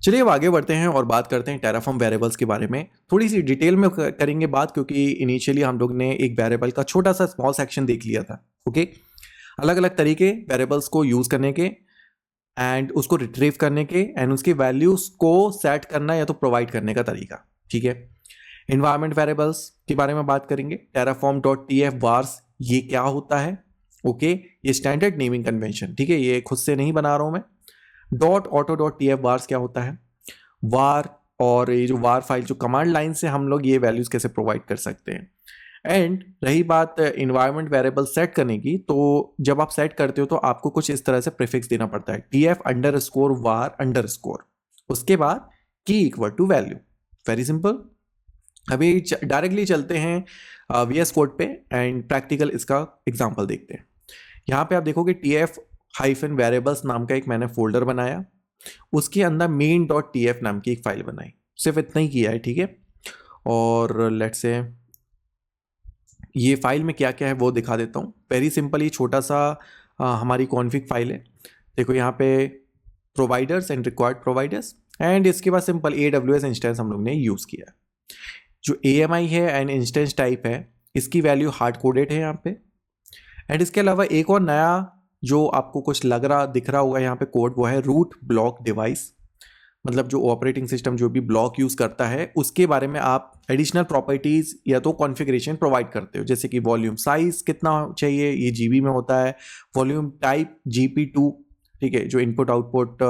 चलिए अब आगे बढ़ते हैं और बात करते हैं टेराफॉर्म वेरिएबल्स के बारे में। थोड़ी सी डिटेल में करेंगे बात, क्योंकि इनिशियली हम लोग ने एक वेरिएबल का छोटा सा स्मॉल सेक्शन देख लिया था। ओके, अलग अलग तरीके वेरिएबल्स को यूज करने के एंड उसको रिट्रीव करने के एंड उसकी वैल्यूज को सेट करना या तो प्रोवाइड करने का तरीका। ठीक है, एनवायरमेंट वेरिएबल्स के बारे में बात करेंगे। Terraform dot T F wars ये क्या होता है? ओके, ये स्टैंडर्ड नेमिंग कन्वेंशन, ठीक है, ये खुद से नहीं बना रहा हूं मैं। Dot auto dot T F wars क्या होता है? वार, और ये जो वार फाइल जो कमांड लाइन से हम लोग ये वैल्यूज कैसे प्रोवाइड कर सकते हैं। एंड रही बात इन्वायरमेंट वेरिएबल सेट करने की, तो जब आप सेट करते हो तो आपको कुछ इस तरह से प्रीफिक्स देना पड़ता है, T F underscore var underscore, उसके बाद key equal to value. Very simple. अभी डायरेक्टली चलते हैं वीएस कोड पे एंड प्रैक्टिकल इसका एग्जांपल देखते हैं। यहाँ पे आप देखोगे टी एफ हाइफन वेरिएबल्स नाम का एक मैंने फोल्डर बनाया, उसके अंदर मेन डॉट टी एफ नाम की एक फाइल बनाई। सिर्फ इतना ही किया है, ठीक है। और लेट्स से ये फाइल में क्या क्या है वो दिखा देता हूँ। वेरी सिंपल, ये छोटा सा हमारी कॉन्फ़िग फाइल है। देखो यहाँ पे providers and required providers, and इसके बाद सिंपल AWS इंस्टेंस हम लोग ने यूज़ किया है। जो AMI है एंड इंस्टेंस टाइप है, इसकी वैल्यू हार्ड कोडेड है यहाँ पे। एंड इसके अलावा एक और नया जो आपको कुछ लग रहा दिख रहा होगा यहाँ पे कोड, वो है रूट ब्लॉक डिवाइस। मतलब जो ऑपरेटिंग सिस्टम जो भी ब्लॉक यूज करता है उसके बारे में आप एडिशनल प्रॉपर्टीज या तो कॉन्फ़िगरेशन प्रोवाइड करते हो, जैसे कि वॉल्यूम साइज कितना चाहिए, ये जीबी में होता है। वॉल्यूम टाइप GP2, ठीक है, जो इनपुट आउटपुट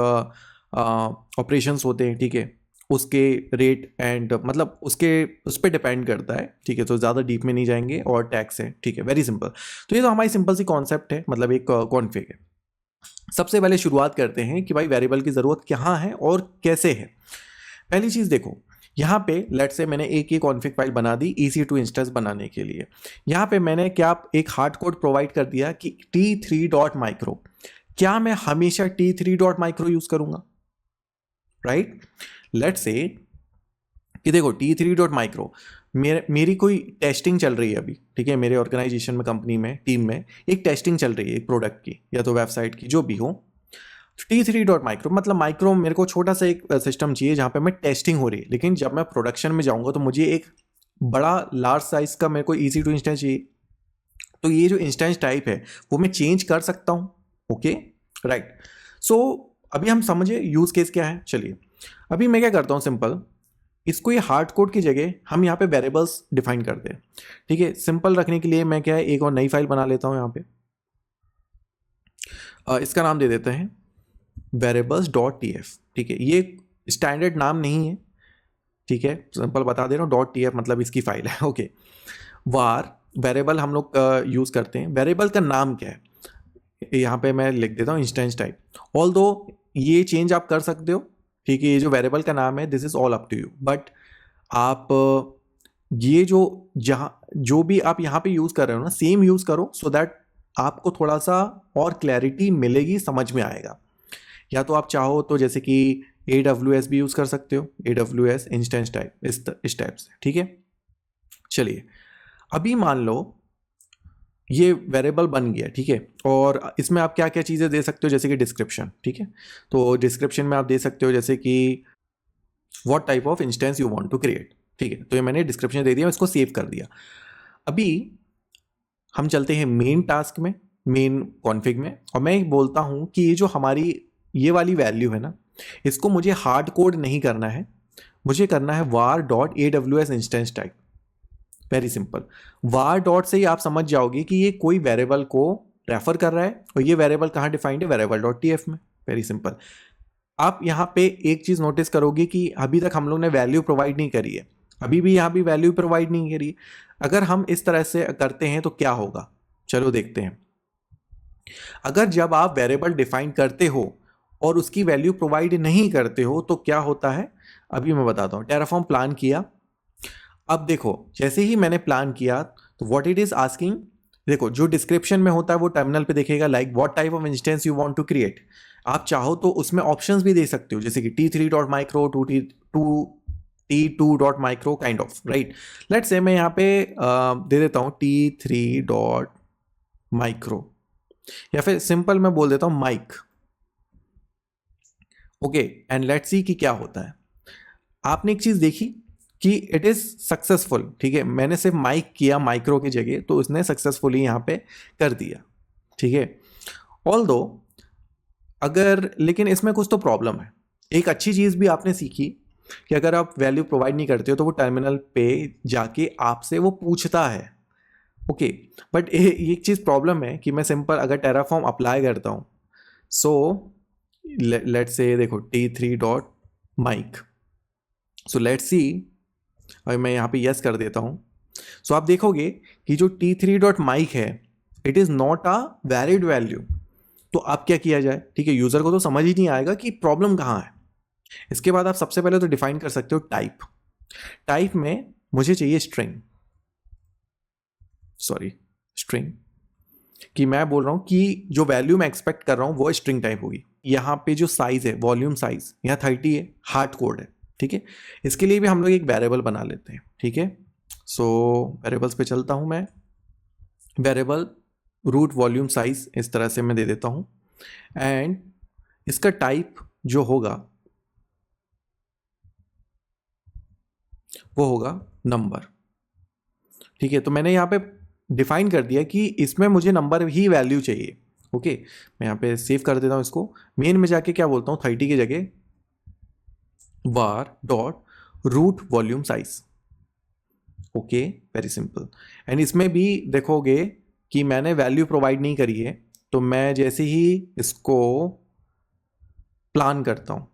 ऑपरेशंस होते हैं, ठीक है, उसके रेट एंड मतलब उसके उस पर डिपेंड करता है, ठीक है, तो ज़्यादा डीप में नहीं जाएंगे। और टैक्स है, ठीक है, वेरी सिंपल। तो ये तो हमारी सिंपल सी कॉन्सेप्ट है, मतलब एक कॉन्फ़िग है। सबसे पहले शुरुआत करते हैं कि भाई वेरिएबल की ज़रूरत कहाँ है और कैसे है। पहली चीज़ देखो, यहाँ पे लेट्स से मैंने एक ही कॉन्फ़िग फाइल बना दी EC2 इंस्टेंस बनाने के लिए। यहाँ पे मैंने क्या एक हार्ड कोड प्रोवाइड कर दिया कि t3.micro। क्या मैं हमेशा t3.micro यूज़ करूँगा? राइट, लेट्स से कि देखो t3.micro मेरी कोई टेस्टिंग चल रही है अभी, ठीक है, मेरे ऑर्गेनाइजेशन में, कंपनी में, टीम में एक टेस्टिंग चल रही है एक प्रोडक्ट की या तो वेबसाइट की, जो भी हो। t3.micro मतलब माइक्रो, मेरे को छोटा सा एक सिस्टम चाहिए जहाँ पे मैं टेस्टिंग हो रही है, लेकिन जब मैं प्रोडक्शन में जाऊँगा तो मुझे एक बड़ा लार्ज साइज का मेरे को EC2 इंस्टेंस चाहिए। तो ये जो इंस्टेंस टाइप है वो मैं चेंज कर सकता हूँ। Okay, right. सो अभी हम समझे यूज केस क्या है। चलिए अभी मैं क्या करता हूँ, सिंपल इसको ये हार्ड कोड की जगह हम यहाँ पे वेरिएबल्स डिफाइन करते हैं। ठीक है, सिंपल रखने के लिए मैं क्या है एक और नई फाइल बना लेता हूँ यहाँ पे। इसका नाम दे देते हैं variables.tf। ठीक है, ये स्टैंडर्ड नाम नहीं है, ठीक है, सिंपल बता दे रहा हूँ, .tf मतलब इसकी फाइल है। ओके, वार वेरिएबल हम लोग यूज़ करते हैं। वेरिएबल का नाम क्या है यहाँ पे मैं लिख देता हूँ इंस्टेंस टाइप। ऑल दो ये चेंज आप कर सकते हो, ठीक है, ये जो वेरिएबल का नाम है this is all up to you, but आप ये जो जहाँ जो भी आप यहाँ पे यूज़ कर रहे हो ना, सेम यूज़ करो, सो दैट आपको थोड़ा सा और क्लैरिटी मिलेगी, समझ में आएगा। या तो आप चाहो तो जैसे कि AWS भी यूज़ कर सकते हो, AWS इंस्टेंस टाइप, इस टाइप से, ठीक है। चलिए अभी मान लो ये वेरिएबल बन गया, ठीक है, और इसमें आप क्या क्या चीज़ें दे सकते हो, जैसे कि डिस्क्रिप्शन, ठीक है। तो डिस्क्रिप्शन में आप दे सकते हो जैसे कि what type of instance you want to create, ठीक है। तो ये मैंने डिस्क्रिप्शन दे दिया, इसको सेव कर दिया। अभी हम चलते हैं मेन टास्क में, मेन कॉन्फ़िग में, और मैं बोलता हूँ कि ये जो हमारी ये वाली वैल्यू है ना, इसको मुझे हार्ड कोड नहीं करना है, मुझे करना है var.aws instance type. Very simple, var dot से ही आप समझ जाओगे कि ये कोई वेरिएबल को रेफर कर रहा है, और ये वेरिएबल कहाँ डिफाइंड है, variable.tf में। Very simple. आप यहाँ पे एक चीज नोटिस करोगे कि अभी तक हम लोग ने वैल्यू प्रोवाइड नहीं करी है, अभी भी यहाँ भी वैल्यू प्रोवाइड नहीं करी। अगर हम इस तरह से करते हैं तो क्या होगा, चलो देखते हैं। अगर जब आप वेरिएबल डिफाइन करते हो और उसकी वैल्यू प्रोवाइड नहीं करते हो तो क्या होता है, अभी मैं बताता हूँ। टेराफॉर्म प्लान किया, अब देखो जैसे ही मैंने प्लान किया तो व्हाट इट इज आस्किंग, देखो जो डिस्क्रिप्शन में होता है वो टर्मिनल पे देखेगा like what type of instance you want to create. आप चाहो तो उसमें ऑप्शंस भी दे सकते हो, जैसे कि t3.micro t2.micro kind of, right. Let's say मैं यहाँ पे दे देता हूँ t3.micro, या फिर सिंपल मैं बोल देता हूँ mike. Okay, and let's see कि क्या होता है। आपने एक चीज देखी कि इट इज सक्सेसफुल, ठीक है, मैंने सिर्फ माइक किया माइक्रो की जगह, तो उसने सक्सेसफुली यहाँ पे कर दिया, ठीक है। ऑल्दो अगर, लेकिन इसमें कुछ तो प्रॉब्लम है। एक अच्छी चीज भी आपने सीखी कि अगर आप वैल्यू प्रोवाइड नहीं करते हो तो वो टर्मिनल पे जाके आपसे वो पूछता है, ओके। बट एक चीज प्रॉब्लम है कि मैं सिंपल अगर टेराफॉर्म अप्लाई करता हूँ, सो लेट्स से देखो t3 dot mike, so let's see, और मैं यहाँ पे यस कर देता हूँ। सो आप देखोगे कि जो t3 डॉट माइक है it is not a valid value. तो अब क्या किया जाए, ठीक है, यूजर को तो समझ ही नहीं आएगा कि प्रॉब्लम कहाँ है। इसके बाद आप सबसे पहले तो डिफाइन कर सकते हो टाइप। टाइप में मुझे चाहिए स्ट्रिंग, सॉरी स्ट्रिंग, कि मैं बोल रहा हूं कि जो वैल्यू मैं एक्सपेक्ट कर रहा हूं वो स्ट्रिंग टाइप होगी। यहां पे जो साइज है, वॉल्यूम साइज यहाँ 30 है, हार्ड कोड है, ठीक है। इसके लिए भी हम लोग एक वेरिएबल बना लेते हैं, ठीक है। सो वेरिएबल्स पे चलता हूं मैं, वेरिएबल रूट वॉल्यूम साइज इस तरह से मैं दे देता हूं, एंड इसका टाइप जो होगा वो होगा नंबर, ठीक है। तो मैंने यहाँ पे डिफाइन कर दिया कि इसमें मुझे नंबर ही वैल्यू चाहिए, ओके। मैं यहाँ पे सेव कर देता हूँ इसको। मेन में जाके क्या बोलता हूँ, 30 की जगह var dot root volume size, okay, very simple. And इसमें भी देखोगे कि मैंने वैल्यू प्रोवाइड नहीं करी है, तो मैं जैसे ही इसको प्लान करता हूँ,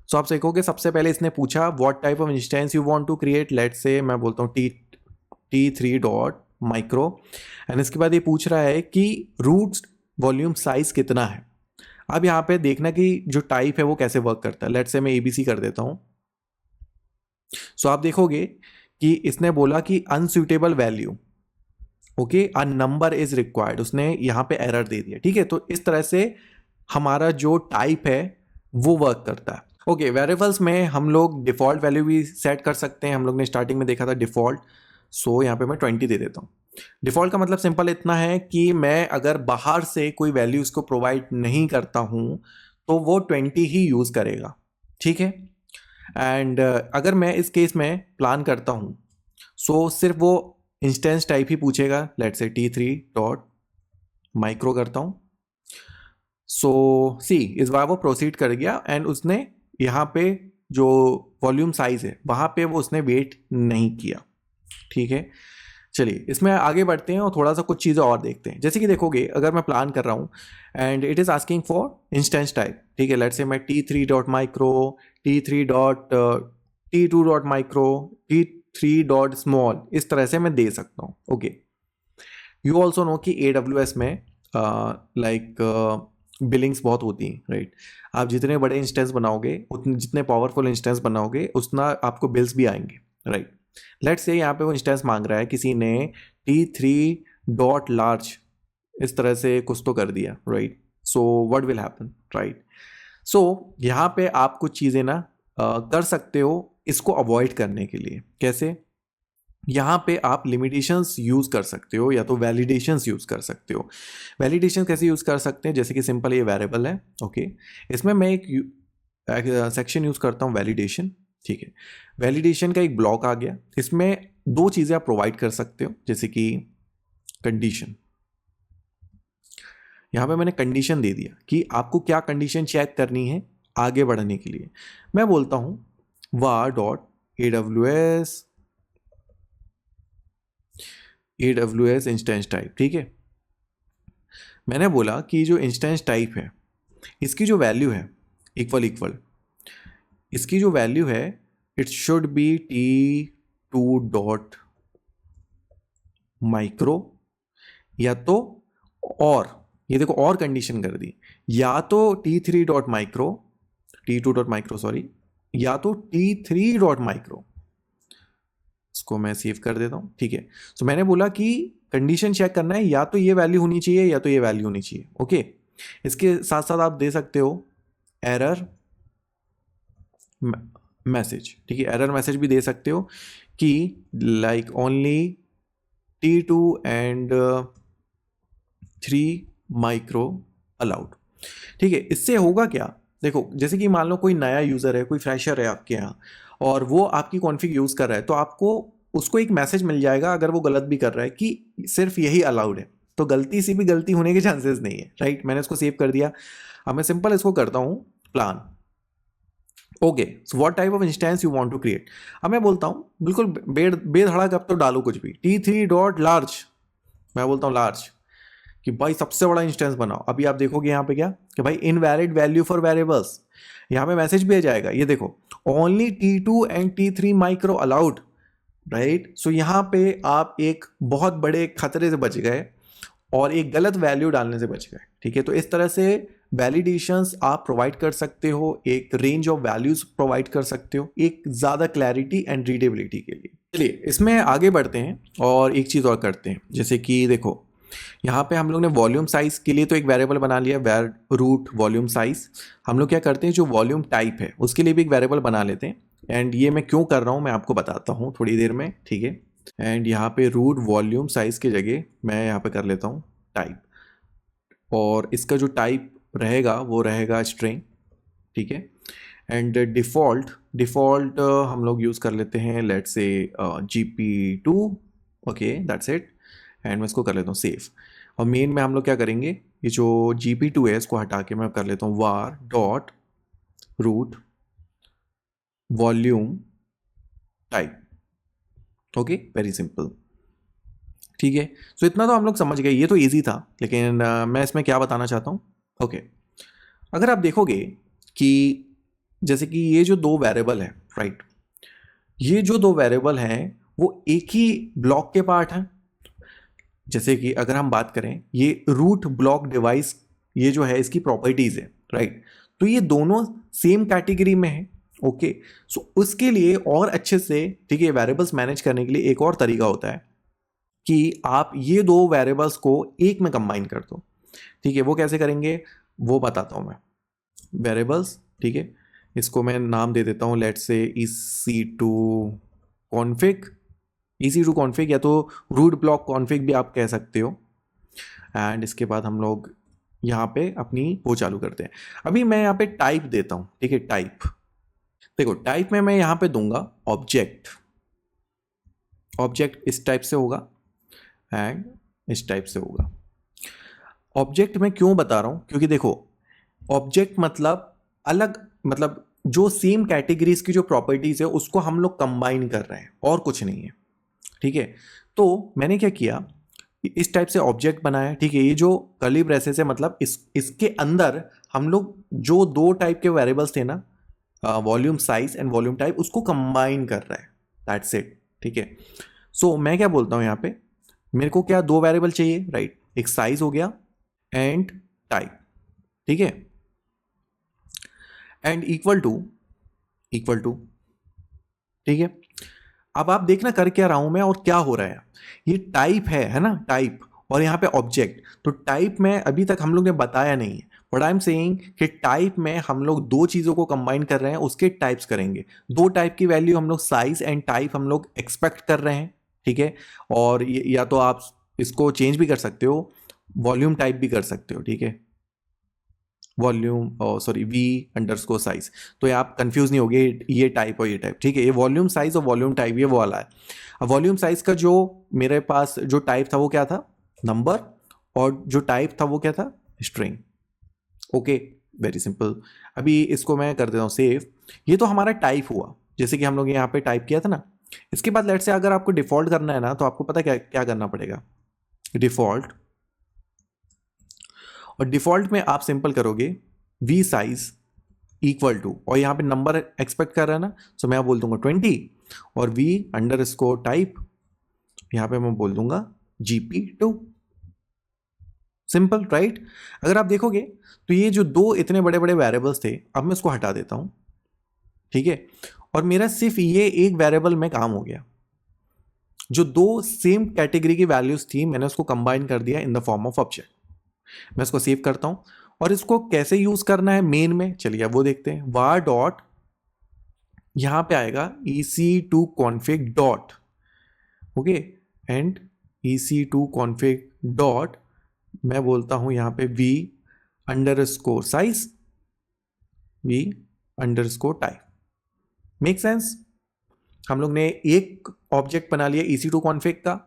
सो आप देखोगे सबसे पहले इसने पूछा what type of instance you want to create, let say मैं बोलता हूँ t3 डॉट माइक्रो, एंड इसके बाद ये पूछ रहा है कि रूट वॉल्यूम साइज कितना है। अब यहाँ पे देखना कि जो टाइप है वो कैसे वर्क करता है। लेट से मैं एबीसी कर देता हूँ। सो आप देखोगे कि इसने बोला कि unsuitable value, okay, a number is required, उसने यहाँ पे एरर दे दिया, ठीक है। तो इस तरह से हमारा जो टाइप है वो वर्क करता है, ओके। वेरिएबल्स में हम लोग डिफॉल्ट वैल्यू भी सेट कर सकते हैं, हम लोग ने स्टार्टिंग में देखा था डिफॉल्ट। सो यहाँ पे मैं 20 दे देता हूँ। डिफॉल्ट का मतलब सिंपल इतना है कि मैं अगर बाहर से कोई वैल्यू इसको प्रोवाइड नहीं करता हूँ तो वो 20 ही यूज़ करेगा, ठीक है। एंड अगर मैं इस केस में प्लान करता हूँ, सो सिर्फ वो इंस्टेंस टाइप ही पूछेगा। Let's say t3 dot micro करता हूँ। सो सी इस बार वो प्रोसीड कर गया, एंड उसने यहाँ पे जो वॉल्यूम साइज है वहाँ पे वो उसने वेट नहीं किया, ठीक है। चलिए इसमें आगे बढ़ते हैं और थोड़ा सा कुछ चीज़ें और देखते हैं। जैसे कि देखोगे अगर मैं प्लान कर रहा हूँ and it is asking for instance type, ठीक है। लेट्स से मैं t3 dot micro, t3 dot t2 dot micro, t3 dot small, इस तरह से मैं दे सकता हूँ, ओके। यू ऑल्सो नो कि AWS में लाइक बिलिंग्स बहुत होती हैं, राइट। आप जितने बड़े इंस्टेंस बनाओगे, उतने जितने पावरफुल इंस्टेंस बनाओगे उतना आपको बिल्स भी आएंगे, राइट। लेट्स से यहाँ पे वो इंस्टेंस मांग रहा है, किसी ने t3 डॉट लार्ज इस तरह से कुछ तो कर दिया, right. So what will happen, right. So यहाँ पे आप कुछ चीज़ें ना कर सकते हो इसको अवॉइड करने के लिए। कैसे? यहाँ पे आप लिमिटेशंस यूज़ कर सकते हो या तो वैलिडेशंस यूज़ कर सकते हो। वैलिडेशन कैसे यूज़ कर सकते हैं, जैसे कि सिंपल ये वेरिएबल है, ओके। इसमें मैं एक सेक्शन यूज़ करता हूँ वैलिडेशन, ठीक है। वैलिडेशन का एक ब्लॉक आ गया, इसमें दो चीज़ें आप प्रोवाइड कर सकते हो, जैसे कि कंडीशन। यहाँ पे मैंने कंडीशन दे दिया कि आपको क्या कंडीशन चेक करनी है आगे बढ़ने के लिए। मैं बोलता हूँ var dot AWS instance type, ठीक है। मैंने बोला कि जो इंस्टेंस टाइप है इसकी जो वैल्यू है इक्वल इक्वल, इसकी जो वैल्यू है it should be t2 dot micro, या तो, और ये देखो और कंडीशन कर दी, या तो t3 dot micro, t2 dot micro sorry, या तो t3 डॉट माइक्रो। इसको मैं सेव कर देता हूँ, ठीक है। तो मैंने बोला कि कंडीशन चेक करना है, या तो ये वैल्यू होनी चाहिए या तो ये वैल्यू होनी चाहिए, ओके। इसके साथ साथ आप दे सकते हो एरर मैसेज, ठीक है। एरर मैसेज भी दे सकते हो कि like only t2 and 3 micro allowed, ठीक है। इससे होगा क्या देखो जैसे कि मान लो कोई नया यूज़र है, कोई फ्रेशर है आपके यहाँ, और वो आपकी कॉन्फ़िग यूज़ कर रहा है, तो आपको उसको एक मैसेज मिल जाएगा अगर वो गलत भी कर रहा है कि सिर्फ यही अलाउड है। तो गलती से भी गलती होने के चांसेस नहीं है, राइट। मैंने इसको सेव कर दिया। अब मैं सिंपल इसको करता हूँ plan. Okay, so what type of instance you want to create. अब मैं बोलता हूँ बिल्कुल बेधड़क अब तो डालो कुछ भी, T3 डॉट लार्ज, मैं बोलता हूँ लार्ज, कि भाई सबसे बड़ा इंस्टेंस बनाओ। अभी आप देखोगे यहाँ पे क्या कि भाई इनवैलिड वैल्यू फॉर वेरिएबल्स, यहाँ पे मैसेज भी आ जाएगा, ये देखो only T2 and T3 micro allowed, right. So यहाँ पे आप एक बहुत बड़े खतरे से बच गए और एक गलत वैल्यू डालने से बच गए, ठीक है। तो इस तरह से वैलिडेशंस आप प्रोवाइड कर सकते हो, एक रेंज ऑफ वैल्यूज प्रोवाइड कर सकते हो, एक ज़्यादा क्लैरिटी एंड रीडेबिलिटी के लिए। चलिए इसमें आगे बढ़ते हैं और एक चीज़ और करते हैं, जैसे कि देखो यहाँ पे हम लोग ने वॉल्यूम साइज के लिए तो एक वेरिएबल बना लिया, वेर रूट वॉल्यूम साइज। हम लोग क्या करते हैं, जो वॉल्यूम टाइप है उसके लिए भी एक वेरिएबल बना लेते हैं। एंड ये मैं क्यों कर रहा हूँ मैं आपको बताता हूँ थोड़ी देर में, ठीक है। एंड यहाँ पे रूट वॉल्यूम साइज की जगह मैं यहाँ पे कर लेता हूँ टाइप, और इसका जो टाइप रहेगा वो रहेगा स्ट्रिंग, ठीक है। एंड डिफ़ॉल्ट हम लोग यूज़ कर लेते हैं, let's say GP2, okay that's it. And मैं इसको कर लेता हूँ सेव। और मेन में हम लोग क्या करेंगे, ये जो GP2 है इसको हटा के मैं कर लेता हूँ var dot root volume type, okay very simple, ठीक है। सो इतना तो हम लोग समझ गए, ये तो इजी था। लेकिन मैं इसमें क्या बताना चाहता हूँ, ओके अगर आप देखोगे कि जैसे कि ये जो दो वेरिएबल है, राइट, ये जो दो वेरिएबल हैं वो एक ही ब्लॉक के पार्ट हैं। जैसे कि अगर हम बात करें ये रूट ब्लॉक डिवाइस, ये जो है इसकी प्रॉपर्टीज है, राइट। तो ये दोनों सेम कैटेगरी में है, ओके। सो उसके लिए और अच्छे से, ठीक है, वेरिएबल्स मैनेज करने के लिए एक और तरीका होता है कि आप ये दो वेरिएबल्स को एक में कंबाइन कर दो, ठीक है। वो कैसे करेंगे वो बताता हूं मैं। वेरिएबल्स, ठीक है, इसको मैं नाम दे देता हूं, let's say EC2 config, EC2 config, या तो रूट ब्लॉक कॉन्फिग भी आप कह सकते हो। एंड इसके बाद हम लोग यहाँ पे अपनी वो चालू करते हैं। अभी मैं यहाँ पे टाइप देता हूँ, ठीक है, टाइप। देखो टाइप में मैं यहाँ पे दूंगा ऑब्जेक्ट, ऑब्जेक्ट इस टाइप से होगा एंड इस टाइप से होगा। ऑब्जेक्ट में क्यों बता रहा हूँ, क्योंकि देखो ऑब्जेक्ट मतलब अलग, मतलब जो सेम कैटेगरीज की जो प्रॉपर्टीज है उसको हम लोग कंबाइन कर रहे हैं और कुछ नहीं है, ठीक है। तो मैंने क्या किया, इस टाइप से ऑब्जेक्ट बनाया, ठीक है। ये जो कर्ली ब्रेसेस है मतलब इसके अंदर हम लोग जो दो टाइप के वेरिएबल्स थे ना, volume size and volume type, उसको कंबाइन कर रहा है, दैट्स इट, ठीक है। सो मैं क्या बोलता हूं यहाँ पे, मेरे को क्या दो वेरिएबल चाहिए, राइट, एक साइज हो गया एंड टाइप, ठीक है। एंड इक्वल टू, ठीक है। अब आप देखना कर क्या रहा हूं मैं और क्या हो रहा है। ये टाइप है ना, टाइप, और यहाँ पे ऑब्जेक्ट। तो टाइप में अभी तक हम लोग ने बताया नहीं है, बट आई एम सेइंग कि टाइप में हम लोग दो चीज़ों को कंबाइन कर रहे हैं, उसके टाइप्स करेंगे। दो टाइप की वैल्यू हम लोग साइज एंड टाइप हम लोग एक्सपेक्ट कर रहे हैं, ठीक है। और या तो आप इसको चेंज भी कर सकते हो, वॉल्यूम टाइप भी कर सकते हो, ठीक है, वॉल्यूम सॉरी V_size। तो ये आप कंफ्यूज नहीं होगे, ये टाइप और ये टाइप, ठीक है। ये वॉल्यूम साइज और वॉल्यूम टाइप ये वो वाला है। अब वॉल्यूम साइज का जो मेरे पास जो टाइप था वो क्या था, नंबर, और जो टाइप था वो क्या था, स्ट्रिंग, ओके वेरी सिंपल। अभी इसको मैं कर देता हूँ सेव। ये तो हमारा टाइप हुआ, जैसे कि हम लोग यहाँ पे टाइप किया था ना। इसके बाद लेट से अगर आपको डिफॉल्ट करना है ना, तो आपको पता क्या क्या करना पड़ेगा, डिफॉल्ट, और डिफॉल्ट में आप सिंपल करोगे V_size इक्वल टू, और यहाँ पे नंबर एक्सपेक्ट कर रहा है ना, तो मैं बोल दूंगा 20, और V_टाइप यहाँ पे मैं बोल दूंगा GP2, सिंपल, राइट। अगर आप देखोगे तो ये जो दो इतने बड़े बड़े वेरिएबल्स थे, अब मैं इसको हटा देता हूं, ठीक है, और मेरा सिर्फ ये एक वेरिएबल में काम हो गया। जो दो सेम कैटेगरी की वैल्यूज थी मैंने उसको कंबाइन कर दिया in the form of object. मैं इसको सेव करता हूं, और इसको कैसे यूज करना है मेन में, चलिए अब वो देखते हैं। var डॉट, यहां पे आएगा EC2 config dot, okay, and EC2 config dot, मैं बोलता हूं यहां पे V_size, v underscore type. Make sense? हम लोग ने एक ऑब्जेक्ट बना लिया EC2 कॉन्फ़िग का,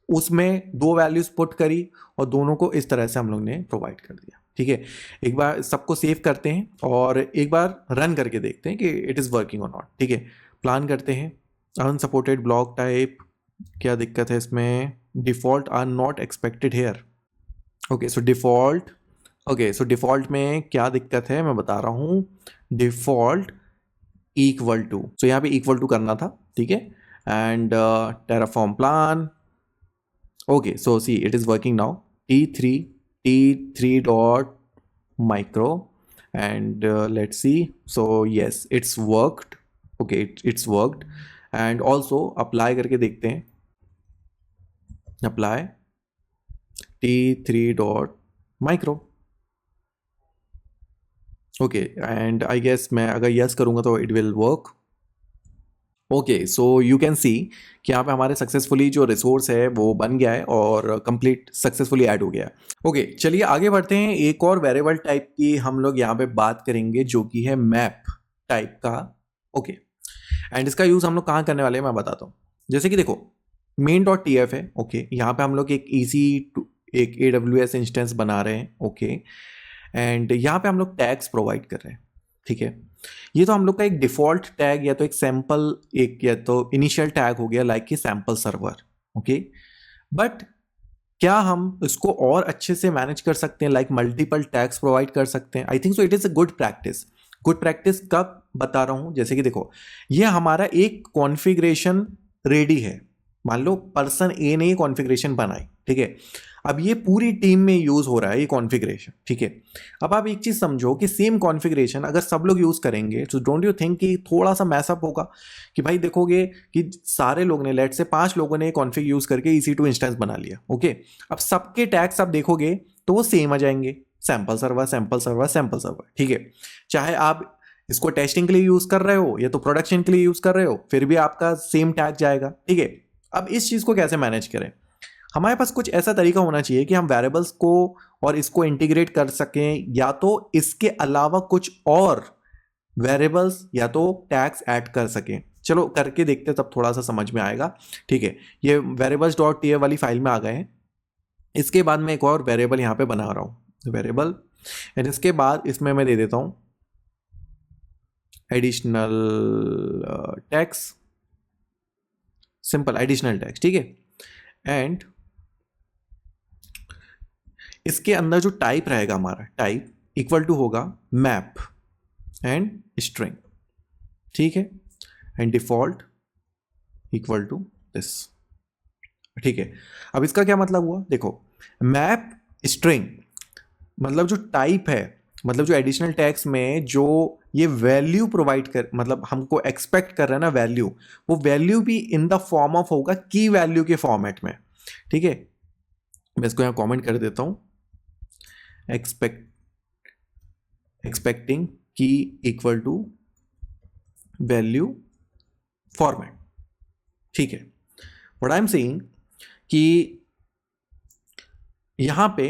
उसमें दो वैल्यूज पुट करी और दोनों को इस तरह से हम लोग ने प्रोवाइड कर दिया। ठीक है, एक बार सबको सेव करते हैं और एक बार रन करके देखते हैं कि इट इज़ वर्किंग और नॉट। ठीक है, प्लान करते हैं। अनसपोर्टेड ब्लॉक टाइप, क्या दिक्कत है इसमें? Default are not expected here. Okay so default, okay so default में क्या दिक्कत है मैं बता रहा हूँ। डिफ़ॉल्ट इक्वल टू, सो यहाँ पे इक्वल टू करना था। ठीक है, and Terraform plan, okay so see it is working now. t3 dot micro and let's see, so yes it's worked, okay it's worked। and also apply करके देखते हैं, apply t3 dot micro, okay and I guess मैं अगर yes करूँगा तो it will work. Okay so you can see कि यहाँ पे हमारे सक्सेसफुली जो रिसोर्स है वो बन गया है और कंप्लीट सक्सेसफुली ऐड हो गया है। ओके चलिए आगे बढ़ते हैं। एक और वेरिएबल टाइप की हम लोग यहाँ पे बात करेंगे जो कि है मैप टाइप का। ओके एंड इसका यूज़ हम लोग कहाँ करने वाले हैं मैं बताता हूँ। जैसे कि देखो main.tf है। ओके यहाँ पे हम लोग एक AWS इंस्टेंस बना रहे हैं। ओके एंड यहाँ पे हम लोग टैग्स प्रोवाइड कर रहे हैं। ठीक है, ये तो हम लोग का एक डिफॉल्ट टैग या तो एक सैंपल, एक या तो इनिशियल टैग हो गया लाइक कि सैंपल सर्वर। ओके बट क्या हम इसको और अच्छे से मैनेज कर सकते हैं, लाइक मल्टीपल टैग्स प्रोवाइड कर सकते हैं? I think so it is a good practice. Good practice कब बता रहा हूँ, जैसे कि देखो ये हमारा एक कॉन्फ़िगरेशन रेडी है। मान लो पर्सन ए ने ये कॉन्फ़िगरेशन बनाई। ठीक है, अब ये पूरी टीम में यूज हो रहा है ये कॉन्फ़िगरेशन। ठीक है, अब आप एक चीज समझो कि सेम कॉन्फ़िगरेशन अगर सब लोग यूज करेंगे तो डोंट यू थिंक कि थोड़ा सा मैसअप होगा? कि भाई देखोगे कि सारे लोग ने, लेट से 5 लोगों ने कॉन्फ़िग यूज करके EC2 इंस्टेंस बना लिया। ओके अब सबके टैग्स आप देखोगे तो वो सेम आ जाएंगे, sample server sample server sample server. ठीक है, चाहे आप इसको टेस्टिंग के लिए यूज कर रहे हो या तो प्रोडक्शन के लिए यूज कर रहे हो, फिर भी आपका सेम टैग जाएगा। ठीक है, अब इस चीज को कैसे मैनेज करें? हमारे पास कुछ ऐसा तरीका होना चाहिए कि हम वेरिएबल्स को और इसको इंटीग्रेट कर सकें, या तो इसके अलावा कुछ और वेरिएबल्स या तो टैग्स ऐड कर सकें। चलो करके देखते तब थोड़ा सा समझ में आएगा। ठीक है, ये variables.tf वाली फाइल में आ गए हैं। इसके बाद मैं एक और वेरिएबल यहाँ पे बना रहा हूँ, वेरिएबल, एंड इसके बाद इसमें मैं दे देता हूँ additional tags, simple additional tags. ठीक है, एंड इसके अंदर जो टाइप रहेगा हमारा, टाइप इक्वल टू होगा मैप एंड स्ट्रिंग। ठीक है, and default equal to this. ठीक है, अब इसका क्या मतलब हुआ? देखो मैप स्ट्रिंग मतलब जो टाइप है, मतलब जो एडिशनल टैग्स में जो ये वैल्यू प्रोवाइड कर, मतलब हमको एक्सपेक्ट कर रहे हैं ना वैल्यू, वो वैल्यू भी इन द फॉर्म ऑफ होगा की वैल्यू के फॉर्मेट में। ठीक है, मैं इसको यहाँ कमेंट कर देता हूँ, एक्सपेक्टिंग की इक्वल टू वैल्यू फॉर्मेट। ठीक है, व्हाट आई एम सेइंग कि यहां पे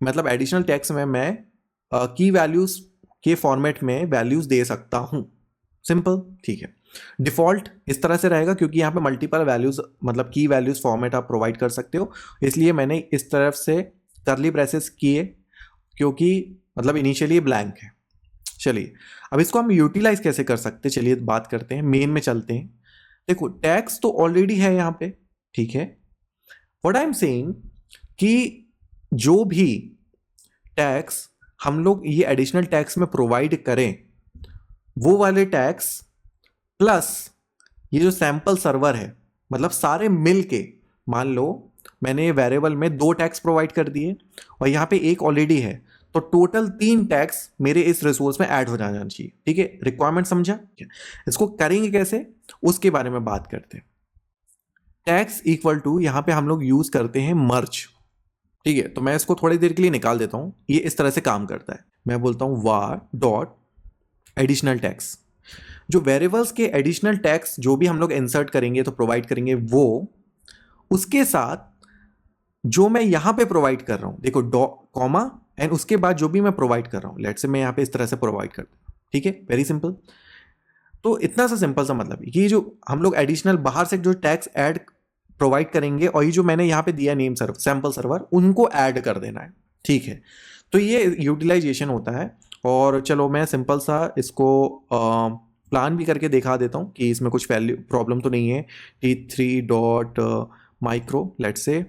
मतलब एडिशनल टैग्स में मैं की वैल्यूज के फॉर्मेट में वैल्यूज दे सकता हूं, सिंपल। ठीक है, डिफॉल्ट इस तरह से रहेगा क्योंकि यहाँ पे मल्टीपल वैल्यूज मतलब की वैल्यूज फॉर्मेट आप प्रोवाइड कर सकते हो, इसलिए मैंने इस तरफ से करली ब्रेसेस किए क्योंकि मतलब इनिशियली ब्लैंक है। चलिए अब इसको हम यूटिलाइज कैसे कर सकते हैं, चलिए बात करते हैं, मेन में चलते हैं। देखो टैग्स तो ऑलरेडी है यहाँ पे। ठीक है, व्हाट आई एम सेइंग कि जो भी टैग्स हम लोग ये एडिशनल टैग्स में प्रोवाइड करें, वो वाले टैग्स प्लस ये जो सैंपल सर्वर है, मतलब सारे मिल के, मान लो मैंने ये वेरिएबल में 2 टैग्स प्रोवाइड कर दिए और यहाँ पे एक ऑलरेडी है, तो टोटल 3 टैग्स मेरे इस रिसोर्स में ऐड हो जाना चाहिए। ठीक है, रिक्वायरमेंट समझा? इसको करेंगे कैसे उसके बारे में बात करते हैं। टैग्स इक्वल टू यहाँ पे हम लोग यूज करते हैं मर्ज। ठीक है, तो मैं इसको थोड़ी देर के लिए निकाल देता हूँ। ये इस तरह से काम करता है, मैं बोलता हूँ var डॉट एडिशनल टैग्स। जो वेरिएबल्स के एडिशनल टैग्स जो भी हम लोग इंसर्ट करेंगे तो प्रोवाइड करेंगे, वो उसके साथ जो मैं यहां पे प्रोवाइड कर रहा हूं, देखो कॉमा एंड उसके बाद जो भी मैं प्रोवाइड कर रहा हूं, लेट्स से मैं यहां पे इस तरह से प्रोवाइड करता हूं, ठीक है, वेरी सिंपल। तो इतना सा सिंपल सा मतलब ये जो हम लोग एडिशनल बाहर से जो टैग्स ऐड प्रोवाइड करेंगे और ये जो मैंने यहाँ पे दिया नेम सर्वर, सैंपल सर्वर, उनको ऐड कर देना है, ठीक है। तो ये यूटिलाइजेशन होता है। और चलो मैं सिंपल सा इसको प्लान भी करके दिखा देता हूँ कि इसमें कुछ वैल्यू प्रॉब्लम तो नहीं है। t3.micro लेट्स से,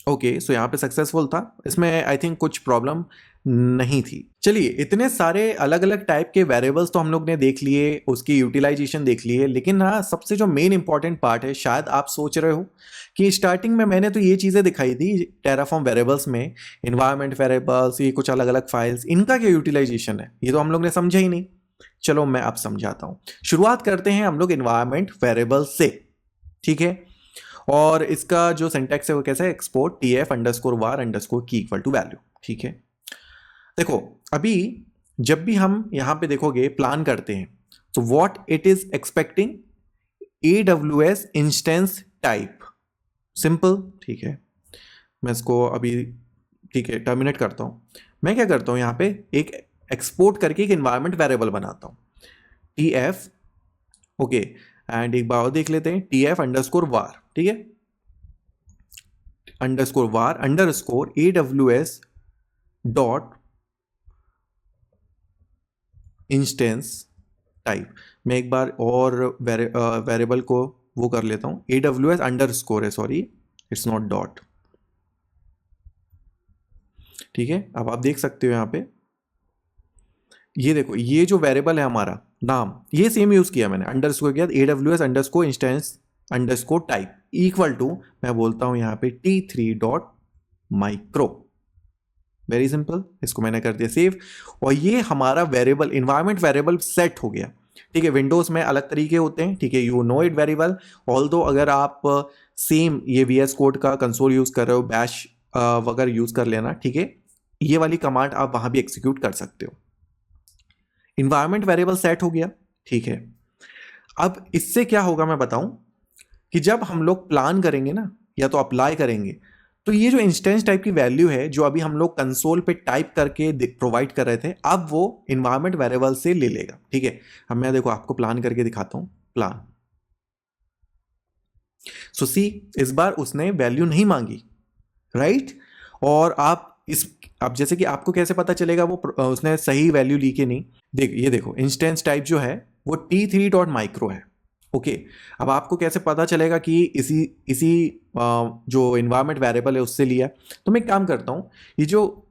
ओके, सो यहाँ पे सक्सेसफुल था, इसमें आई थिंक कुछ प्रॉब्लम नहीं थी। चलिए, इतने सारे अलग अलग टाइप के वेरिएबल्स तो हम लोग ने देख लिए, उसकी यूटिलाइजेशन देख लिए, लेकिन हाँ, सबसे जो मेन इंपॉर्टेंट पार्ट है, शायद आप सोच रहे हो कि स्टार्टिंग में मैंने तो ये चीज़ें दिखाई थी टेराफॉर्म वेरिएबल्स में, इन्वायरमेंट वेरिएबल्स, ये कुछ अलग अलग फाइल्स, इनका क्या यूटिलाइजेशन है, ये तो हम लोग ने समझा ही नहीं। चलो मैं अब समझाता हूँ। शुरुआत करते हैं हम लोग इन्वायरमेंट वेरिएबल से, ठीक है। और इसका जो सिंटैक्स है वो कैसा है, export tf_var_key equal to value, ठीक है। देखो, अभी जब भी हम यहां पे देखोगे प्लान करते हैं, तो what it is expecting, AWS instance type, simple, ठीक है। मैं इसको अभी, ठीक है, टर्मिनेट करता हूं। मैं क्या करता हूं, यहां पे एक एक्सपोर्ट करके एक एनवायरमेंट वेरिएबल बनाता हूं, tf, ओके, एंड एक बार और देख लेते हैं, tf_var, ठीक है, _var_ AWS dot instance type. मैं एक बार और वेरिएबल को वो कर लेता हूं, AWS_ है, सॉरी, इट्स नॉट डॉट, ठीक है। अब आप देख सकते हो यहां पे, ये देखो, ये जो वेरिएबल है हमारा नाम, ये सेम यूज किया मैंने, अंडरस्कोर किया, AWS_ instance _ type equal to, मैं बोलता हूं यहां पे t3.micro, वेरी सिंपल। इसको मैंने कर दिया सेव, और ये हमारा वेरिएबल, इन्वायरमेंट वेरिएबल सेट हो गया, ठीक है। विंडोज में अलग तरीके होते हैं, ठीक है, you know it very well. Although अगर आप सेम ये VS कोड का कंसोल यूज कर रहे हो, बैश वगैरह यूज कर लेना, ठीक है, ये वाली कमांड आप वहां भी एग्जीक्यूट कर सकते हो। इन्वायरमेंट वेरिएबल सेट हो गया, ठीक है। अब इससे क्या होगा मैं बताऊं, कि जब हम लोग प्लान करेंगे ना, या तो अप्लाई करेंगे, तो ये जो इंस्टेंस टाइप की वैल्यू है, जो अभी हम लोग कंसोल पे टाइप करके प्रोवाइड कर रहे थे, अब वो इन्वायरमेंट वेरिएबल से ले लेगा, ठीक है। अब मैं देखो आपको प्लान करके दिखाता हूं, प्लान, सो सी, इस बार उसने वैल्यू नहीं मांगी, राइट। और आप इस, अब जैसे कि आपको कैसे पता चलेगा वो उसने सही वैल्यू ली कि नहीं, ये देखो, इंस्टेंस टाइप जो है वो t3.micro है, ओके। अब आपको कैसे पता चलेगा कि इसी इसी जो इन्वायरमेंट वेरिएबल है उससे लिया। तो मैं एक काम करता हूँ, ये जो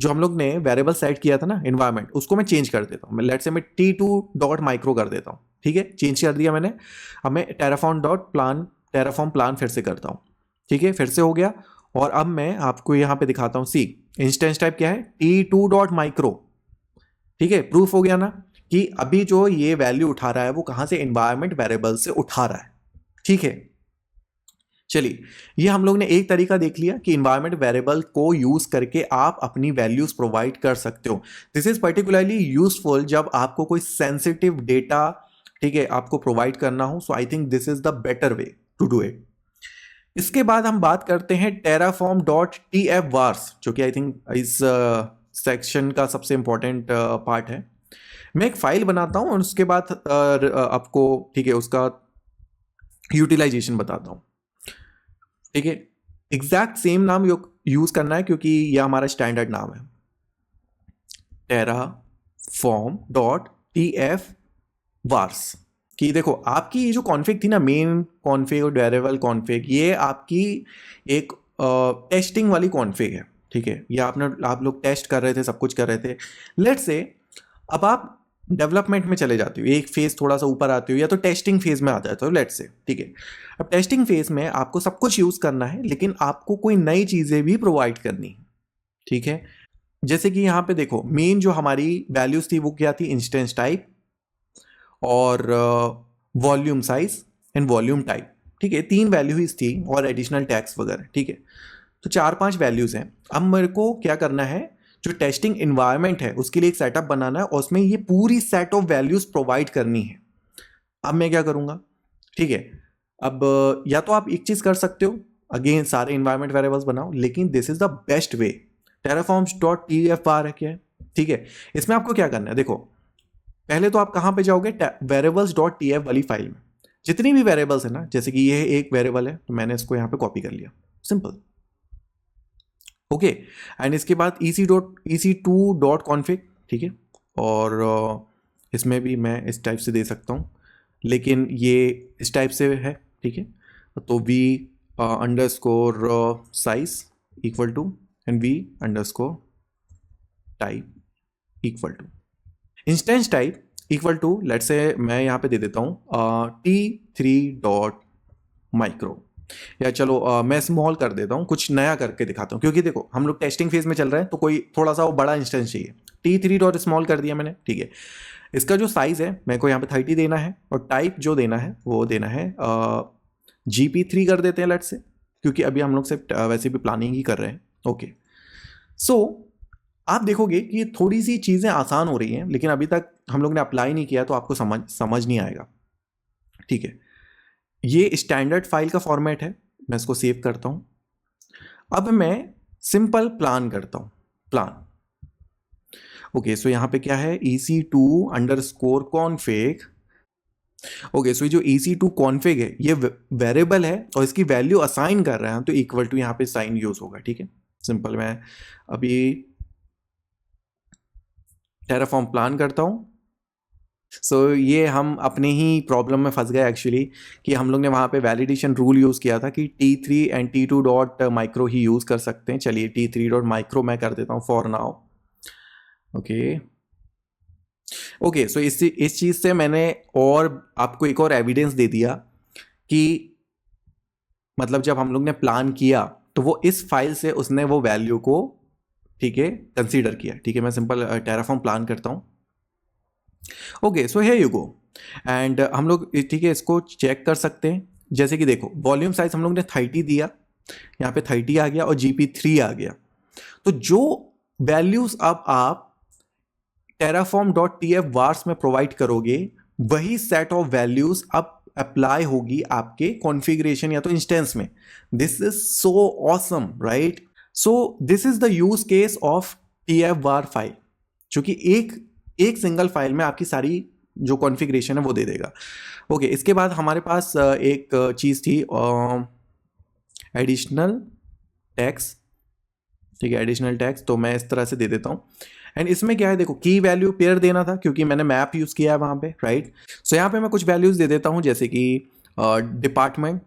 हम लोग ने वेरिएबल सेट किया था ना इन्वायरमेंट, उसको मैं चेंज कर देता हूँ, लेट्स से मैं t2.micro कर देता हूँ, ठीक है, चेंज कर दिया मैंने। अब मैं टेराफॉर्म प्लान फिर से करता हूँ, ठीक है, फिर से हो गया। और अब मैं आपको यहाँ पे दिखाता हूँ, सी, इंस्टेंस टाइप क्या है, t2.micro, ठीक है, प्रूफ हो गया ना कि अभी जो ये वैल्यू उठा रहा है वो कहां से, एनवायरमेंट वेरिएबल से उठा रहा है, ठीक है। चलिए, ये हम लोग ने एक तरीका देख लिया कि इन्वायरमेंट वेरिएबल को यूज करके आप अपनी वैल्यूज प्रोवाइड कर सकते हो। दिस इज पर्टिकुलरली यूजफुल जब आपको कोई सेंसिटिव डेटा, ठीक है, आपको प्रोवाइड करना हो। So I think this is the better way to do it. इसके बाद हम बात करते हैं terraform.tf_vars, जो कि आई थिंक इस सेक्शन का सबसे इंपॉर्टेंट पार्ट है। मैं एक फाइल बनाता हूं और उसके बाद आपको, ठीक है, उसका यूटिलाइजेशन बताता हूं, ठीक है। एग्जैक्ट सेम नाम यूज करना है क्योंकि यह हमारा स्टैंडर्ड नाम है, terraform.tf_vars। कि देखो, आपकी ये जो कॉन्फ़िग थी ना, मेन कॉन्फ़िग और वेरिएबल कॉन्फ़िग, ये आपकी एक टेस्टिंग वाली कॉन्फ़िग है, ठीक है। ये आप लोग टेस्ट कर रहे थे, सब कुछ कर रहे थे। लेट्स से अब आप डेवलपमेंट में चले जाते हो, एक फेज थोड़ा सा ऊपर आते हो, या तो टेस्टिंग फेज में आ जाते हो, लेट्स से, ठीक है। अब टेस्टिंग फेज में आपको सब कुछ यूज करना है, लेकिन आपको कोई नई चीजें भी प्रोवाइड करनी है, ठीक है। जैसे कि यहां पे देखो, मेन जो हमारी वैल्यूज थी वो क्या थी, इंस्टेंस टाइप और volume size and volume type, ठीक है, 3 वैल्यूज थी, और एडिशनल टैग्स वगैरह, ठीक है। तो 4-5 वैल्यूज हैं। अब मेरे को क्या करना है, जो टेस्टिंग इन्वायरमेंट है उसके लिए एक सेटअप बनाना है, और उसमें ये पूरी सेट ऑफ वैल्यूज प्रोवाइड करनी है। अब मैं क्या करूंगा, ठीक है। अब या तो आप एक चीज कर सकते हो, अगेन सारे इन्वायरमेंट वेरिएबल्स बनाओ, लेकिन this is the best way. terraform.tf_var है क्या है, ठीक है, इसमें आपको क्या करना है, देखो पहले तो आप कहाँ पे जाओगे, variables.tf वाली फाइल में जितनी भी वेरिएबल्स है ना, जैसे कि ये एक वेरिएबल है तो मैंने इसको यहाँ पे कॉपी कर लिया, सिंपल, ओके। एंड इसके बाद ec2.config, ठीक है, और इसमें भी मैं इस टाइप से दे सकता हूँ, लेकिन ये इस टाइप से है, ठीक है, तो v underscore size equal to and v underscore type equal to instance type equal to, let say मैं यहाँ पे दे देता हूँ t3.micro, या चलो मैं स्मॉल कर देता हूँ, कुछ नया करके दिखाता हूँ, क्योंकि देखो हम लोग टेस्टिंग फेज में चल रहे हैं तो कोई थोड़ा सा वो बड़ा इंस्टेंस चाहिए। t3.small कर दिया मैंने, ठीक है। इसका जो साइज है मेरे को यहाँ पे 30 देना है, और टाइप जो देना है वो देना है gp3 कर देते हैं लेट से, क्योंकि अभी हम लोग सिर्फ वैसे भी प्लानिंग ही कर रहे हैं, ओके। सो आप देखोगे कि थोड़ी सी चीज़ें आसान हो रही हैं, लेकिन अभी तक हम लोग ने अप्लाई नहीं किया तो आपको समझ नहीं आएगा, ठीक है। ये स्टैंडर्ड फाइल का फॉर्मेट है, मैं इसको सेव करता हूं। अब मैं सिंपल प्लान करता हूं, प्लान, ओके। सो यहां पे क्या है, ec2_config, ओके। सो ये जो ec2config है ये वेरिएबल है और इसकी वैल्यू असाइन कर रहे हैं, तो इक्वल टू यहां पे साइन यूज होगा, ठीक है, सिंपल। मैं अभी टेराफॉर्म प्लान करता हूँ। सो ये हम अपने ही प्रॉब्लम में फंस गए एक्चुअली, कि हम लोग ने वहाँ पे वैलिडेशन रूल यूज़ किया था कि t3 and t2.micro he use कर सकते हैं। चलिए t3.micro मैं कर देता हूँ फॉर नाउ, ओके ओके। सो इस चीज़ से मैंने और आपको एक और एविडेंस दे दिया कि मतलब जब हम लोग ने प्लान किया तो वो इस फाइल से उसने वो वैल्यू को, ठीक है, कंसीडर किया, ठीक है। मैं सिंपल टेराफॉर्म प्लान करता हूँ, okay. So here you go, and हम लोग, ठीक है, इसको चेक कर सकते हैं। जैसे कि देखो वॉल्यूम साइज हम लोग ने 30 दिया, यहाँ पे 30 आ गया और gp3 आ गया। तो जो वैल्यूज अब आप terraform.tf vars में प्रोवाइड करोगे वही सेट ऑफ वैल्यूज अब अप्लाई होगी आपके कॉन्फ़िगरेशन या तो इंस्टेंस में। This is so awesome, right? So this is the use case of tf var file, जो कि एक सिंगल फाइल में आपकी सारी जो कॉन्फ़िगरेशन है वो दे देगा, ओके। इसके बाद हमारे पास एक चीज़ थी एडिशनल टैग्स, ठीक है, एडिशनल टैग्स, तो मैं इस तरह से दे देता हूँ। एंड इसमें क्या है, देखो की वैल्यू पेयर देना था क्योंकि मैंने मैप यूज़ किया है वहाँ पे, राइट। सो यहाँ पे मैं कुछ वैल्यूज़ दे देता हूँ, जैसे कि डिपार्टमेंट,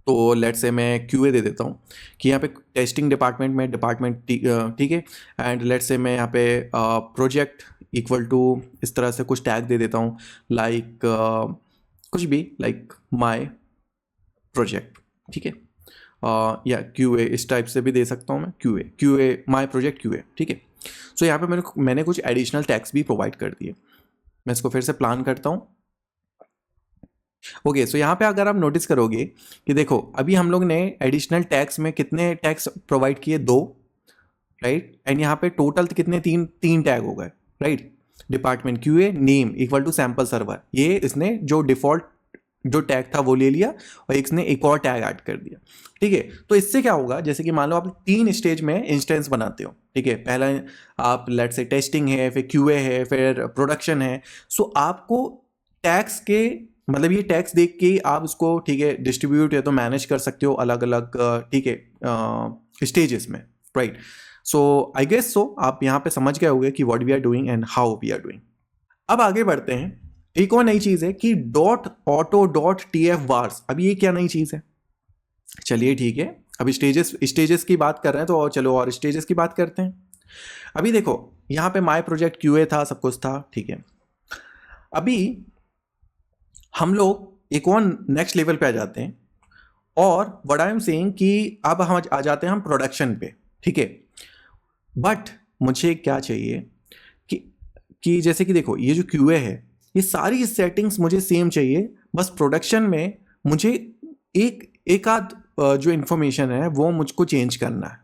तो लेट से मैं QA दे देता हूँ कि यहाँ पे टेस्टिंग डिपार्टमेंट में डिपार्टमेंट, ठीक है। एंड लेट से मैं यहाँ पे प्रोजेक्ट इक्वल टू इस तरह से कुछ टैग दे देता हूँ, लाइक कुछ भी, लाइक माय प्रोजेक्ट, ठीक है, या QA इस टाइप से भी दे सकता हूँ मैं, QA माय प्रोजेक्ट QA, ठीक है। सो यहाँ पे मैंने कुछ एडिशनल टैग्स भी प्रोवाइड कर दिए। मैं इसको फिर से प्लान करता हूँ, ओके। सो यहाँ पे अगर आप नोटिस करोगे कि देखो अभी हम लोग ने एडिशनल टैग्स में कितने टैग्स प्रोवाइड किए, 2, राइट। एंड यहाँ पे टोटल कितने, तीन टैग हो गए, right. Department QA name equal to sample server, ये इसने जो डिफॉल्ट जो टैग था वो ले लिया और इसने एक और टैग ऐड कर दिया, ठीक है। तो इससे क्या होगा, जैसे कि मान लो आप 3 स्टेज में इंस्टेंस बनाते हो, ठीक है। पहला आप लेट से टेस्टिंग है, फिर QA है, फिर प्रोडक्शन है। सो आपको टैग्स के मतलब ये टैग्स देख के आप उसको, ठीक है, डिस्ट्रीब्यूट या तो मैनेज कर सकते हो अलग अलग, ठीक है, स्टेजेस में, right. So I guess so आप यहाँ पे समझ गए होंगे कि what we are doing and how we are doing. अब आगे बढ़ते हैं, एक और नई चीज है कि .auto.tf vars। अब ये क्या नई चीज है, चलिए ठीक है, अभी स्टेजेस की बात कर रहे हैं तो चलो और स्टेजेस की बात करते हैं। अभी देखो यहाँ पे माय प्रोजेक्ट QA था, सब कुछ था, ठीक है। अभी हम लोग एक और नेक्स्ट लेवल पे आ जाते हैं, और व्हाट आई एम सेइंग कि अब हम आ जाते हैं हम प्रोडक्शन पे, ठीक है। बट मुझे क्या चाहिए कि जैसे कि देखो ये जो QA है, ये सारी सेटिंग्स मुझे सेम चाहिए, बस प्रोडक्शन में मुझे एक आध जो इन्फॉर्मेशन है वो मुझको चेंज करना है,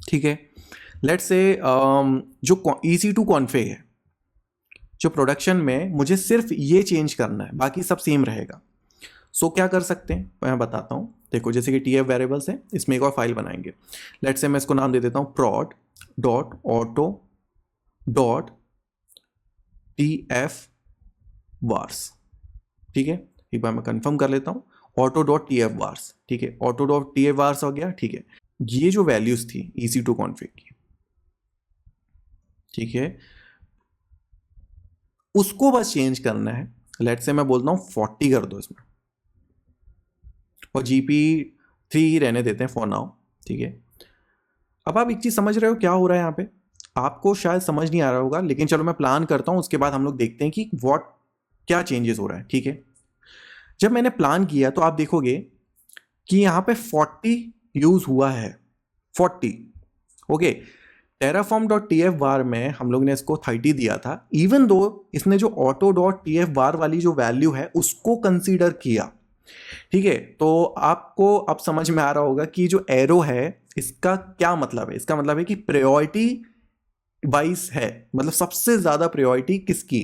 ठीक है। लेट्स से जो EC2 कॉन्फ़िग है, जो प्रोडक्शन में मुझे सिर्फ ये चेंज करना है, बाकी सब सेम रहेगा। सो क्या कर सकते हैं मैं बताता हूँ। देखो जैसे कि TF वेरिएबल्स है, इसमें एक और फाइल बनाएंगे। लेट्स से मैं इसको नाम दे देता हूँ prod, dot auto dot T F wars. ठीक है, एक बार मैं कंफर्म कर लेता हूँ, auto dot T F wars. ठीक है, auto dot T F wars हो गया। ठीक है, ये जो वैल्यूज थी EC2 कॉन्फ़िग की, ठीक है, उसको बस चेंज करना है। लेट से मैं बोलता हूँ 40 कर दो इसमें, और GP3 रहने देते हैं फॉर नाउ। ठीक है, अब आप एक चीज समझ रहे हो क्या हो रहा है यहाँ पे? आपको शायद समझ नहीं आ रहा होगा, लेकिन चलो मैं प्लान करता हूँ, उसके बाद हम लोग देखते हैं कि क्या चेंजेस हो रहा है। ठीक है, जब मैंने प्लान किया तो आप देखोगे कि यहाँ पे 40 यूज हुआ है, 40। Okay, Terraform dot T F bar में हम लोग ने इसको 30 दिया था, इवन दो इसने जो auto dot T F bar वाली जो वैल्यू है उसको कंसीडर किया। ठीक है, तो आपको अब समझ में आ रहा होगा कि जो एरो है इसका क्या मतलब है। इसका मतलब है कि प्रायोरिटी वाइज है, मतलब सबसे ज्यादा प्रायोरिटी किसकी।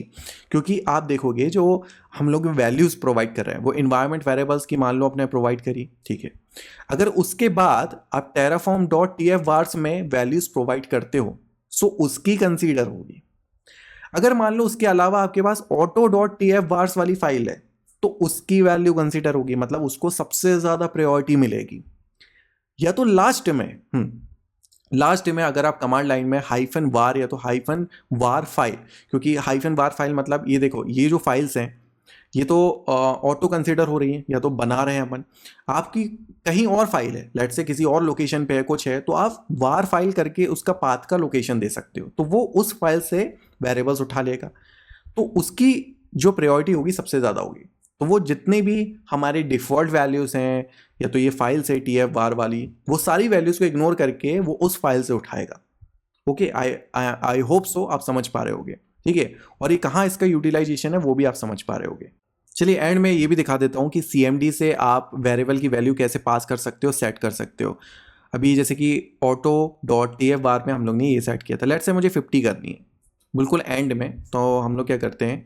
क्योंकि आप देखोगे जो हम लोग वैल्यूज प्रोवाइड कर रहे हैं वो इन्वायरमेंट वेरिएबल्स की मान लो अपने प्रोवाइड करी। ठीक है, अगर उसके बाद आप Terraform dot T F wars में वैल्यूज प्रोवाइड करते हो सो उसकी कंसीडर होगी। अगर मान लो उसके अलावा आपके पास auto dot T F vars वाली फाइल है तो उसकी वैल्यू कंसीडर होगी, मतलब उसको सबसे ज्यादा प्रायोरिटी मिलेगी। या तो लास्ट में अगर आप कमांड लाइन में हाइफन वार या तो हाइफन वार फाइल, क्योंकि हाइफन वार फाइल मतलब ये देखो ये जो फाइल्स हैं ये तो ऑटो कंसीडर हो रही है या तो बना रहे हैं अपन। आपकी कहीं और फाइल है, लेट से किसी और लोकेशन पे है कुछ है, तो आप वार फाइल करके उसका पाथ का लोकेशन दे सकते हो, तो वो उस फाइल से वेरिएबल्स उठा लेगा, तो उसकी जो प्रायोरिटी होगी सबसे ज़्यादा होगी। तो वो जितने भी हमारे डिफ़ॉल्ट वैल्यूज़ हैं या तो ये फाइल से TF बार वाली, वो सारी वैल्यूज़ को इग्नोर करके वो उस फाइल से उठाएगा। ओके, आई होप सो आप समझ पा रहे होगे। ठीक है, और ये कहाँ इसका यूटिलाइजेशन है वो भी आप समझ पा रहे होगे। चलिए एंड में ये भी दिखा देता हूँ कि CMD से आप वेरिएबल की वैल्यू कैसे पास कर सकते हो, सेट कर सकते हो। अभी जैसे कि ऑटो डॉट TF बार में हम लोग ने ये सेट किया था, लेट से मुझे 50 करनी है बिल्कुल एंड में, तो हम लोग क्या करते हैं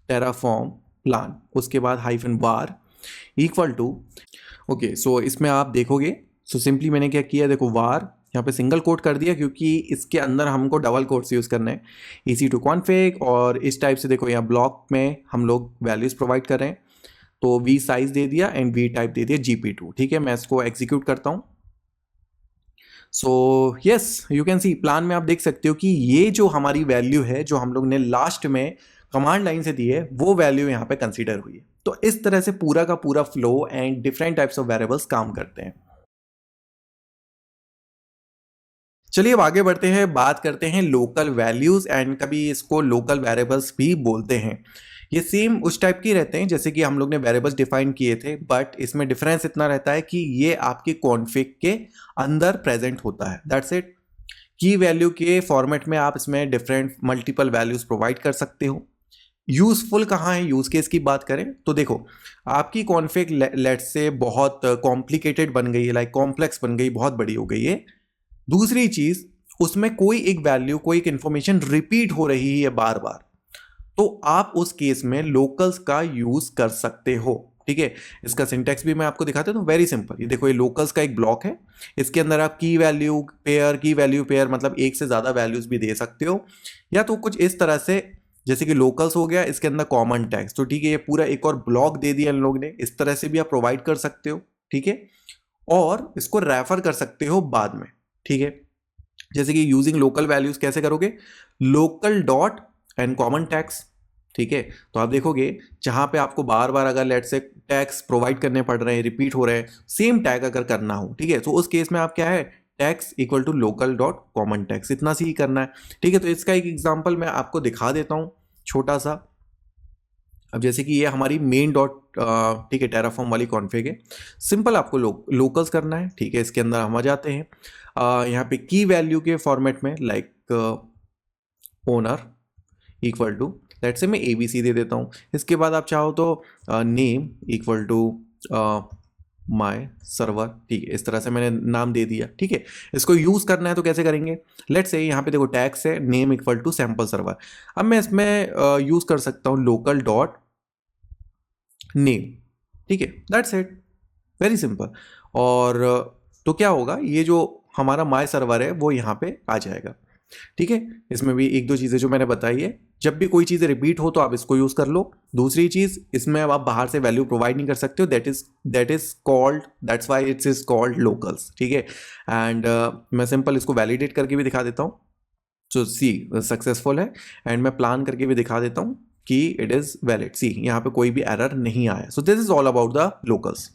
टेराफॉर्म प्लान, उसके बाद hyphen var equal to. Okay, so इसमें आप देखोगे, सो सिंपली मैंने क्या किया, देखो वार यहाँ पे सिंगल कोट कर दिया क्योंकि इसके अंदर हमको डबल कोट्स यूज़ करना है, EC2 कॉन्फ़िग। और इस टाइप से देखो यहाँ ब्लॉक में हम लोग वैल्यूज़ प्रोवाइड कर रहे हैं, तो V साइज दे दिया एंड V टाइप दे दिया GP2। ठीक है, मैं इसको एग्जीक्यूट करता हूँ। So yes, you can C plan में आप देख सकते हो कि ये जो हमारी वैल्यू है जो हम लोग ने लास्ट में कमांड लाइन से दी है वो वैल्यू यहाँ पे कंसीडर हुई है। तो इस तरह से पूरा का पूरा flow and different types of variables काम करते हैं। चलिए अब आगे बढ़ते हैं, बात करते हैं लोकल वैल्यूज एंड कभी इसको लोकल वेरिएबल्स भी बोलते हैं। ये सेम उस टाइप के रहते हैं जैसे कि हम लोग ने वेरिएबल्स डिफाइन किए थे, बट इसमें डिफरेंस इतना रहता है कि ये आपके कॉन्फ़िग के अंदर प्रेजेंट होता है, दैट्स इट। की वैल्यू के फॉर्मेट में आप इसमें डिफरेंट मल्टीपल वैल्यूज प्रोवाइड कर सकते हो। यूजफुल कहाँ है, यूज केस की बात करें तो देखो आपकी कॉन्फ़िग लेट से बहुत कॉम्प्लिकेटेड बन गई है, लाइक कॉम्प्लेक्स बन गई, बहुत बड़ी हो गई है। दूसरी चीज, उसमें कोई एक वैल्यू कोई एक इंफॉर्मेशन रिपीट हो रही है बार बार, तो आप उस केस में लोकल्स का यूज कर सकते हो। ठीक है, इसका सिंटेक्स भी मैं आपको दिखाता हूँ, तो वेरी सिंपल। ये देखो ये लोकल्स का एक ब्लॉक है, इसके अंदर आप की वैल्यू पेयर मतलब एक से ज्यादा वैल्यूज भी दे सकते हो, या तो कुछ इस तरह से जैसे कि लोकल्स हो गया, इसके अंदर कॉमन टैग्स, तो ठीक है ये पूरा एक और ब्लॉक दे दिया इन लोग ने, इस तरह से भी आप प्रोवाइड कर सकते हो। ठीक है, और इसको रेफर कर सकते हो बाद में। ठीक है, जैसे कि यूजिंग लोकल वैल्यूज कैसे करोगे, local dot and common tags. ठीक है, तो आप देखोगे जहां पे आपको बार बार अगर लेट से टैग्स प्रोवाइड करने पड़ रहे हैं, रिपीट हो रहे हैं, सेम टैग अगर करना हो, ठीक है, तो उस केस में आप क्या है tags equal to local dot common tags, इतना सी ही करना है। ठीक है, तो इसका एक एग्जांपल मैं आपको दिखा देता हूं छोटा सा। अब जैसे कि ये हमारी मेन डॉट ठीक है टेराफॉर्म वाली कॉन्फ़िग है, सिंपल आपको लोकल्स करना है। ठीक है, इसके अंदर हम आ जाते हैं यहाँ पे की वैल्यू के फॉर्मेट में, like owner equal to let say मैं ABC दे देता हूँ। इसके बाद आप चाहो तो name equal to my server. ठीक है, इस तरह से मैंने नाम दे दिया। ठीक है, इसको यूज करना है तो कैसे करेंगे, लेट्स से यहाँ पे देखो टैग्स है name equal to sample server. अब मैं इसमें यूज कर सकता हूँ लोकल डॉट नेम। ठीक है, दैट्स इट, वेरी सिंपल। और तो क्या होगा, ये जो हमारा माई सर्वर है वो यहाँ पे आ जाएगा। ठीक है, इसमें भी एक दो चीज़ें जो मैंने बताई है, जब भी कोई चीज़ रिपीट हो तो आप इसको यूज़ कर लो। दूसरी चीज़, इसमें अब आप बाहर से वैल्यू प्रोवाइड नहीं कर सकते हो, that is called, that's why it's is called locals. ठीक है, एंड मैं सिंपल इसको वैलिडेट करके भी दिखा देता हूँ, जो सी सक्सेसफुल है, एंड मैं प्लान करके भी दिखा देता हूँ कि इट इज़ वैलिड। सी यहाँ पे कोई भी एरर नहीं आया। So this is all about the locals.